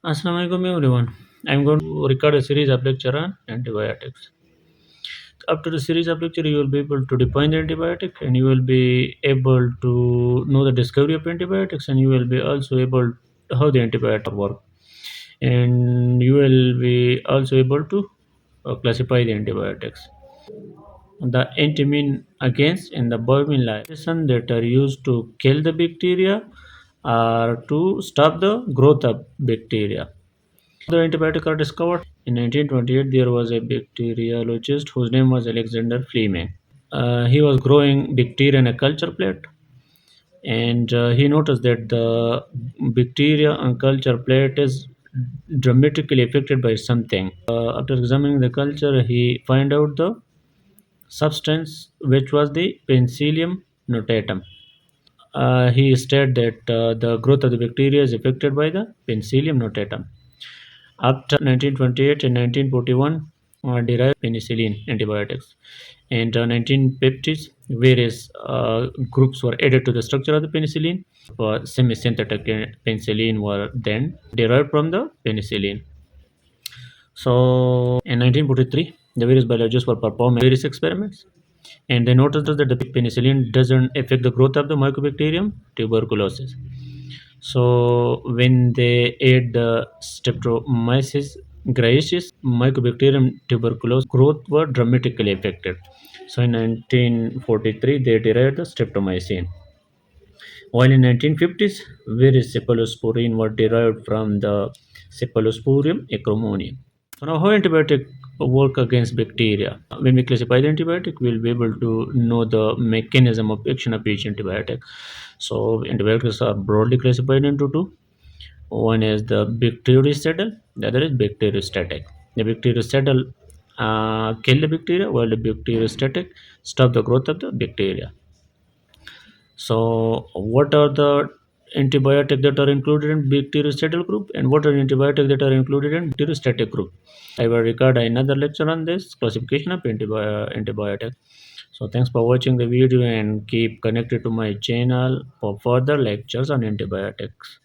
Assalamualaikum everyone. I'm going to record a series of lecture on antibiotics. After the series of lecture, you will be able to define the antibiotic, and you will be able to know the discovery of antibiotics, and you will be also able to how the antibiotic work, and you will be also able to classify the antibiotics. The antimin against and the bovine medicine that are used to kill the bacteria or to stop the growth of bacteria. The antibiotics are discovered in 1928. There was a bacteriologist whose name was Alexander Fleming. He was growing bacteria in a culture plate, and he noticed that the bacteria on culture plate is dramatically affected by something. After examining the culture, he find out the substance which was the Penicillium notatum. He stated that the growth of the bacteria is affected by the Penicillium notatum. After 1928 and 1941, derived penicillin antibiotics. In the 1950s, various groups were added to the structure of the penicillin. Semi-synthetic penicillin were then derived from the penicillin. So, in 1943, the various biologists were performing various experiments, and they noticed that the penicillin doesn't affect the growth of the Mycobacterium tuberculosis. So when they add the Streptomyces graecis, Mycobacterium tuberculosis growth were dramatically affected. So in 1943, they derived the streptomycin. While in 1950s, various cephalosporin were derived from the Cephalosporium acremonium. So now how antibiotic work against bacteria? When we classify the antibiotic, we'll be able to know the mechanism of action of each antibiotic. So antibiotics are broadly classified into two. One is the bactericidal, the other is bacteriostatic. The bactericidal kill the bacteria, while the bacteriostatic stop the growth of the bacteria. So, what are the antibiotics that are included in bactericidal group, and what are antibiotics that are included in bacteriostatic group? I will record another lecture on this classification of antibiotics. So, thanks for watching the video and keep connected to my channel for further lectures on antibiotics.